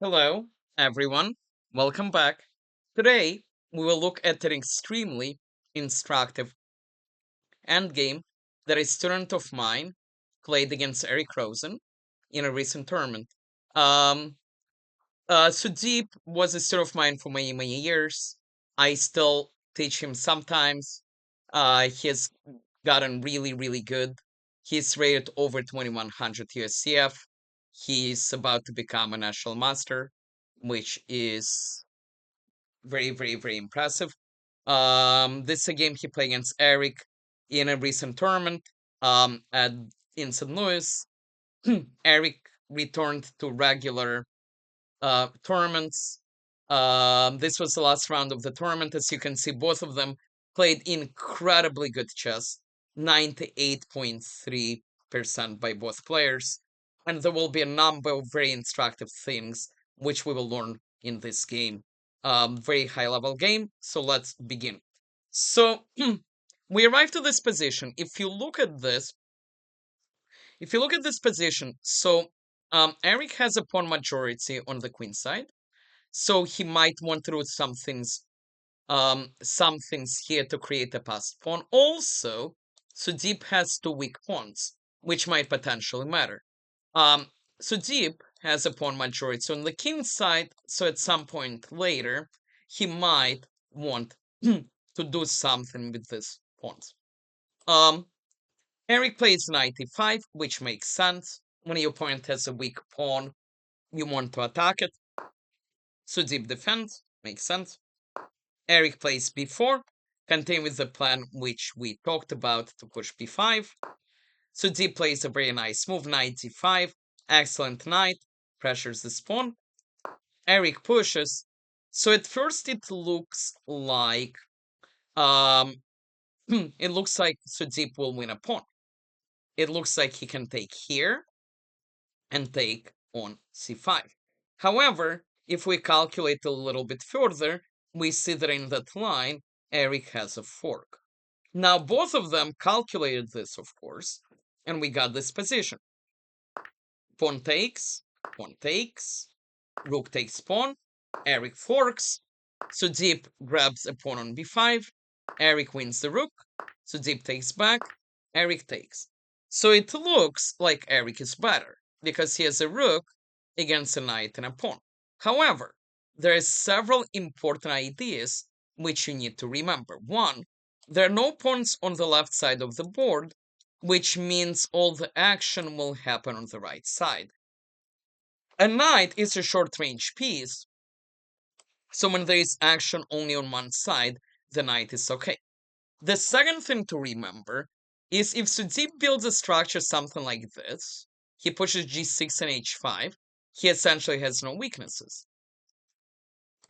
Hello, everyone. Welcome back. Today, we will look at an extremely instructive endgame that a student of mine played against Eric Rosen in a recent tournament. Um, Sudeep was a student of mine for many, many years. I still teach him sometimes. He has gotten really, really good. He's rated over 2100 USCF. He's about to become a national master, which is very, very, very impressive. This is a game he played against Eric in a recent tournament at in St. Louis. Eric returned to regular tournaments. This was the last round of the tournament. As you can see, both of them played incredibly good chess, 98.3% by both players. And there will be a number of very instructive things which we will learn in this game. Very high level game. So let's begin. So we arrived to this position. If you look at this position, so Eric has a pawn majority on the queen side, so he might want to do some things here to create a passed pawn. Also, Sudeep has two weak pawns, which might potentially matter. Um, Sudeep has a pawn majority on the king side, so at some point later, he might want to do something with these pawns. Um, Eric plays knight e5, which makes sense. When your opponent has a weak pawn, you want to attack it. Sudeep defends, makes sense. Eric plays b4, continue with the plan which we talked about to push b5. Sudeep plays a very nice move, knight d5, excellent knight, pressures the pawn. Eric pushes. So at first it looks like um it looks like Sudeep will win a pawn. It looks like he can take here and take on c5. However, if we calculate a little bit further, we see that in that line, Eric has a fork. Now, both of them calculated this, of course, and we got this position. Pawn takes, rook takes pawn, Eric forks, Sudeep grabs a pawn on b5, Eric wins the rook, Sudeep takes back, Eric takes. So it looks like Eric is better, because he has a rook against a knight and a pawn. However, there are several important ideas which you need to remember. One, there are no pawns on the left side of the board, which means all the action will happen on the right side. A knight is a short-range piece, so when there is action only on one side, the knight is okay. The second thing to remember is if Sudeep builds a structure something like this, he pushes g6 and h5, he essentially has no weaknesses.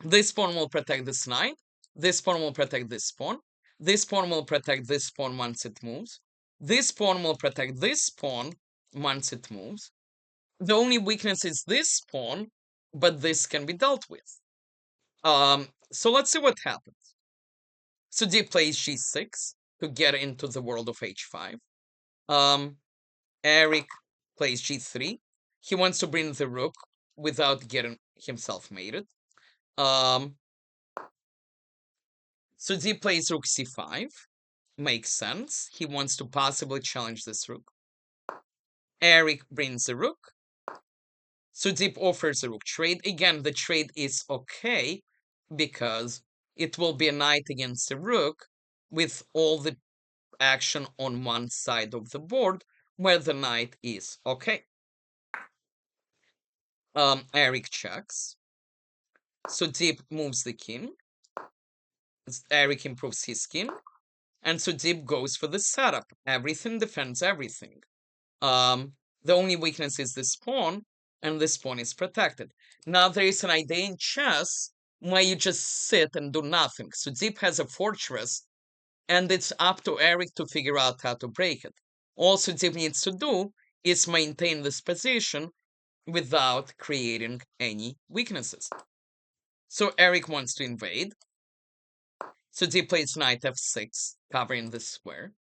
This pawn will protect this knight, this pawn will protect this pawn, this pawn will protect this pawn once it moves, this pawn will protect this pawn once it moves. The only weakness is this pawn, but this can be dealt with. So let's see what happens. Sudeep plays g6 to get into the world of h5. Um, Eric plays g3. He wants to bring the rook without getting himself mated. Um, Sudeep plays rook c5. Makes sense. He wants to possibly challenge this rook. Eric brings the rook. Sudeep offers a rook trade. Again, the trade is okay because it will be a knight against a rook with all the action on one side of the board where the knight is okay. Eric checks. Sudeep moves the king. Eric improves his king. And Sudeep goes for the setup. Everything defends everything. The only weakness is this pawn, and this pawn is protected. Now there is an idea in chess where you just sit and do nothing. Sudeep has a fortress, and it's up to Eric to figure out how to break it. All Sudeep needs to do is maintain this position without creating any weaknesses. So Eric wants to invade. Sudeep plays knight f6, covering this square.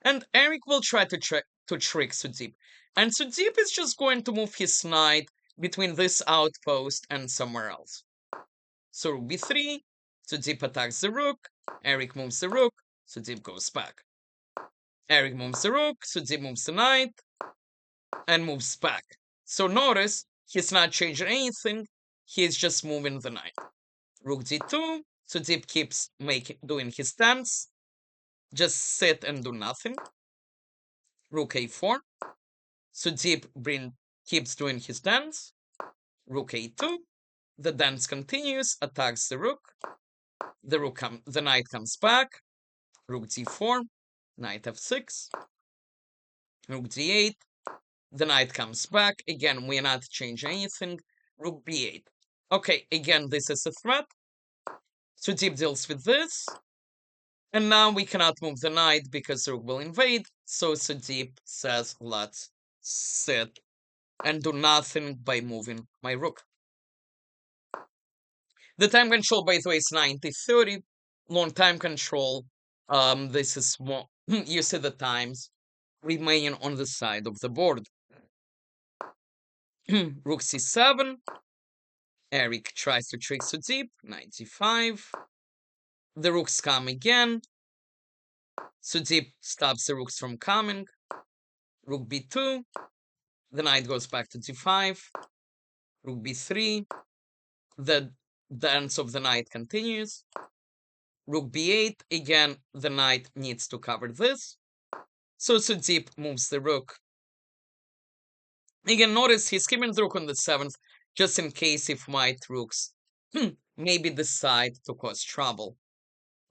And Eric will try to trick Sudeep. And Sudeep is just going to move his knight between this outpost and somewhere else. So rook b3, Sudeep attacks the rook, Eric moves the rook, Sudeep goes back. Eric moves the rook, Sudeep moves the knight, and moves back. So notice, he's not changing anything, he's just moving the knight. Rook d2, Sudeep keeps doing his stance, just sit and do nothing. Rook a4, Sudeep keeps doing his dance. Rook a2, the dance continues, attacks the rook. The knight comes back. Rook d4, knight f6, rook d8, the knight comes back. Again, we're not changing anything. Rook b8. Okay, again, this is a threat. Sudeep deals with this. And now we cannot move the knight because the rook will invade. So Sudeep says, let's sit and do nothing by moving my rook. The time control, by the way, is 90-30. Long time control. This is more, you see the times remaining on the side of the board. Rook c7. Eric tries to trick Sudeep. Knight c5. The rooks come again. Sudeep stops the rooks from coming. Rook b2. The knight goes back to d5. Rook b3. The dance of the knight continues. Rook b8. Again, the knight needs to cover this. So Sudeep moves the rook. Again, notice he's keeping the rook on the 7th, just in case if white rooks maybe decide to cause trouble.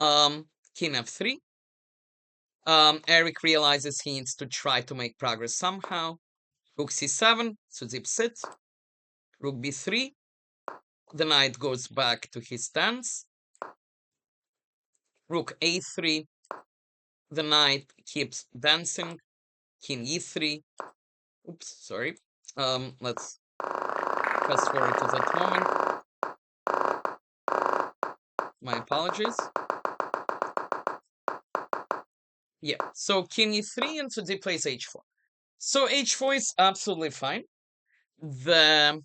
King f3. Eric realizes he needs to try to make progress somehow. Rook c7, Sudeep sits. Rook b3. The knight goes back to his stance. Rook a3. The knight keeps dancing. King e3. Oops, sorry. Let's fast forward to that moment. My apologies. Yeah, so king e3 and Sudeep plays h4. So h4 is absolutely fine. The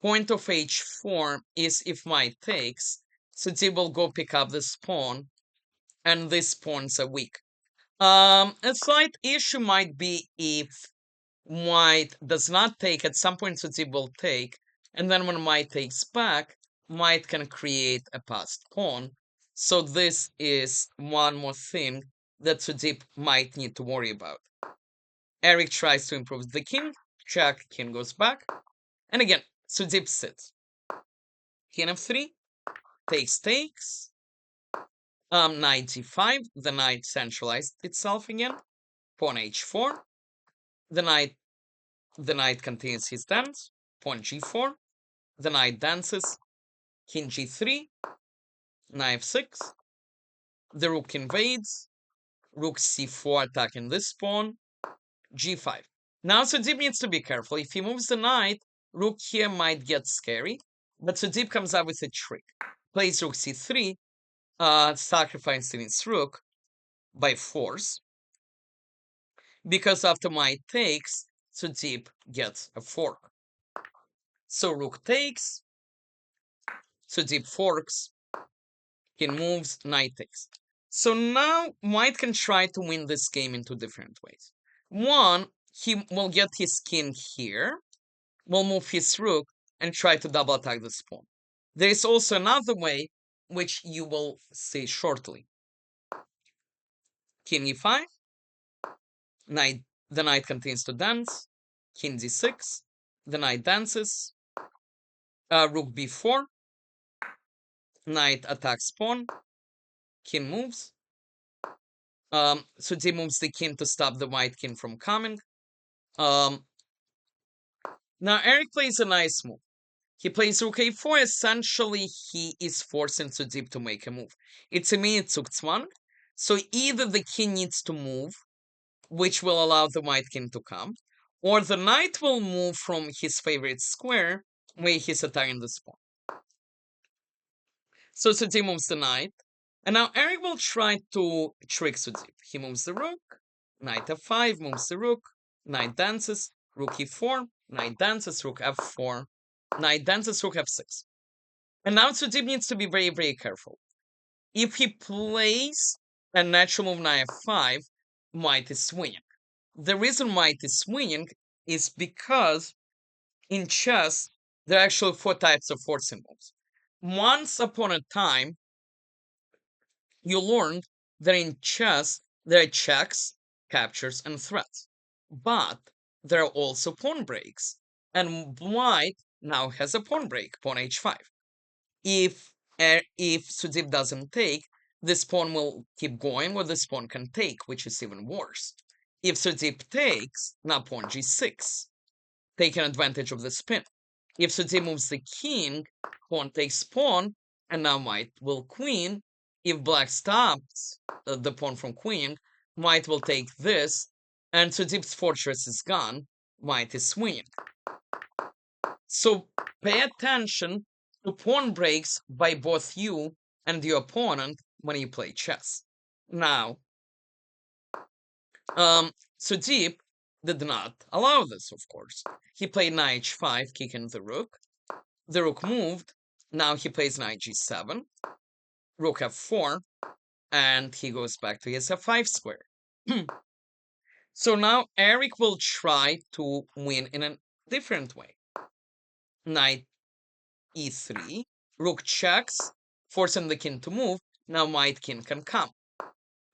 point of h4 is if white takes, Sudeep will go pick up this pawn, and these pawns are weak. A slight issue might be if white does not take, at some point Sudeep will take, and then when white takes back, white can create a passed pawn. So this is one more thing that Sudeep might need to worry about. Eric tries to improve the king, check, king goes back, and again, Sudeep sits. King f3, takes, knight g5, the knight centralized itself again, pawn h4, the knight continues his dance, pawn g4, the knight dances, king g3, knight f6, the rook invades, rook c4 attacking this pawn, g5. Now Sudeep needs to be careful. If he moves the knight, rook here might get scary, but Sudeep comes up with a trick. Plays rook c3, sacrificing its rook by force, because after white takes, Sudeep gets a fork. So rook takes, Sudeep forks, king moves, knight takes. So now white can try to win this game in two different ways. One, he will get his king here, will move his rook, and try to double attack this pawn. There is also another way, which you will see shortly. King e5, the knight continues to dance, king d6, the knight dances, rook b4, knight attacks pawn, king moves. Sudeep moves the king to stop the white king from coming. Now Eric plays a nice move. He plays rook a4. Essentially, he is forcing Sudeep to make a move. It's a minute Zugzwang. So either the king needs to move, which will allow the white king to come, or the knight will move from his favorite square, where he's attacking this pawn. So Sudeep moves the knight, and now Eric will try to trick Sudeep. He moves the rook, knight f5, moves the rook, knight dances, rook e4, knight dances, rook f4, Knight dances, rook f6. And now Sudeep needs to be very, very careful. If he plays a natural move knight f5, white is swinging. The reason white is swinging is because in chess, there are actually 4 types of forcing moves. Once upon a time, you learned that in chess, there are checks, captures, and threats. But there are also pawn breaks. And white now has a pawn break, pawn h5. If Sudeep doesn't take, this pawn will keep going, or this pawn can take, which is even worse. If Sudeep takes, now pawn g6, taking advantage of the spin. If Sudeep moves the king, pawn takes pawn, and now white will queen. If black stops the pawn from queen, white will take this, and Sudeep's fortress is gone. White is swinging. So pay attention to pawn breaks by both you and your opponent when you play chess. Now, Sudeep did not allow this, of course. He played knight h5, kicking the rook. The rook moved. Now he plays knight g7, rook f4, and he goes back to his f5 square. So now Eric will try to win in a different way. Knight e3, rook checks, forcing the king to move. Now white king can come.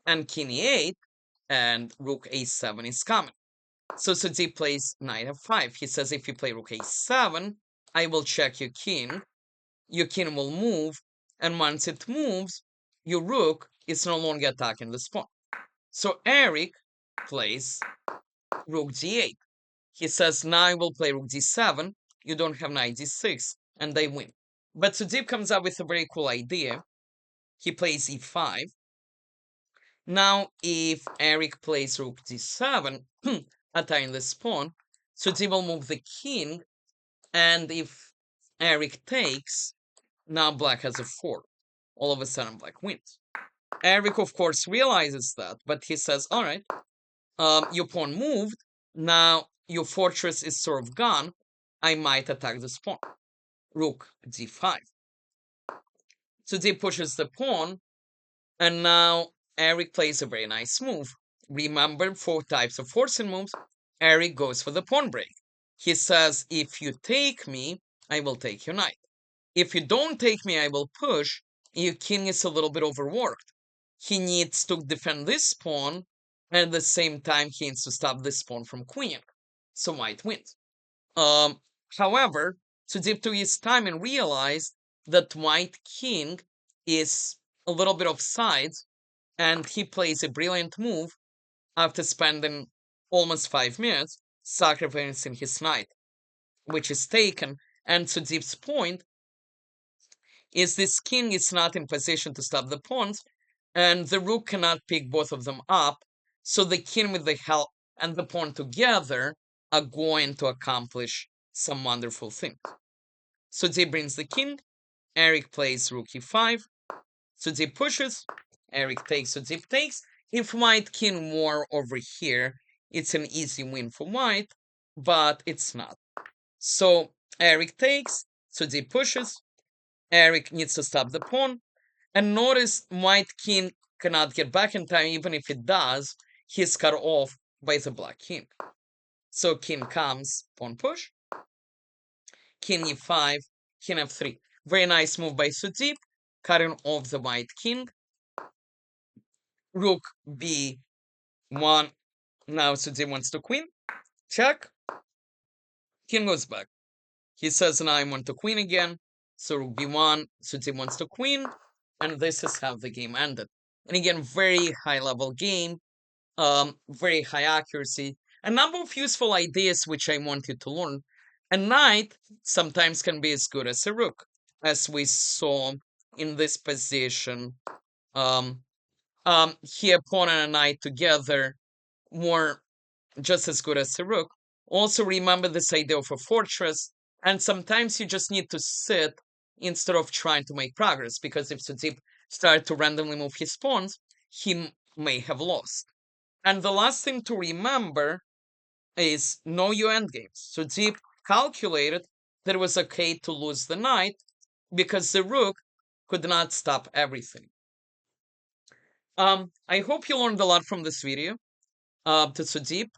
And king e8, and rook a7 is coming. So Sudeep plays knight f5. He says, if you play rook a7, I will check your king will move, and once it moves, your rook is no longer attacking the pawn. So Eric plays rook d8. He says, now I will play rook d7, you don't have knight d6, and they win. But Sudeep comes up with a very cool idea. He plays e5. Now, if Eric plays rook d7, attacking the pawn, Sudeep will move the king, and if Eric takes, now black has a 4. All of a sudden, black wins. Eric, of course, realizes that, but he says, all right, your pawn moved, now your fortress is sort of gone, I might attack this pawn. Rook d5. Sudeep pushes the pawn, and now Eric plays a very nice move. Remember 4 types of forcing moves. Eric goes for the pawn break. He says, if you take me, I will take your knight. If you don't take me, I will push. Your king is a little bit overworked. He needs to defend this pawn, and at the same time, he needs to stop this pawn from queening. So white wins. However, Sudeep took his time and realized that white king is a little bit offside, and he plays a brilliant move after spending almost 5 minutes sacrificing his knight, which is taken. And Sudeep's point is this king is not in position to stop the pawns, and the rook cannot pick both of them up, so the king with the help and the pawn together are going to accomplish some wonderful things. Sudeep brings the king, Eric plays rook e5, Sudeep pushes, Eric takes, Sudeep takes. If white king war over here, it's an easy win for white, but it's not. So Eric takes, Sudeep pushes, Eric needs to stop the pawn, and notice white king cannot get back in time. Even if it does, he's cut off by the black king. So king comes, pawn push, king e5, king f3. Very nice move by Sudeep, cutting off the white king. Rook b1. Now Sudeep wants to queen. Check. King goes back. He says, now I want to queen again. So rook b1, Sudeep wants to queen. And this is how the game ended. And again, very high level game. Very high accuracy. A number of useful ideas which I want you to learn. A knight sometimes can be as good as a rook, as we saw in this position. Here, pawn and a knight together were just as good as a rook. Also, remember this idea of a fortress, and sometimes you just need to sit instead of trying to make progress, because if Sudeep started to randomly move his pawns, he may have lost. And the last thing to remember is know your endgames. Sudeep calculated that it was okay to lose the knight because the rook could not stop everything. I hope you learned a lot from this video. To Sudeep,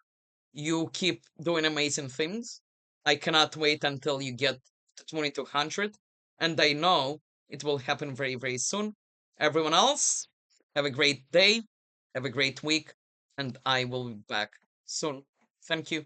you keep doing amazing things. I cannot wait until you get to 2200, and I know it will happen very, very soon. Everyone else, have a great day, have a great week, and I will be back soon. Thank you.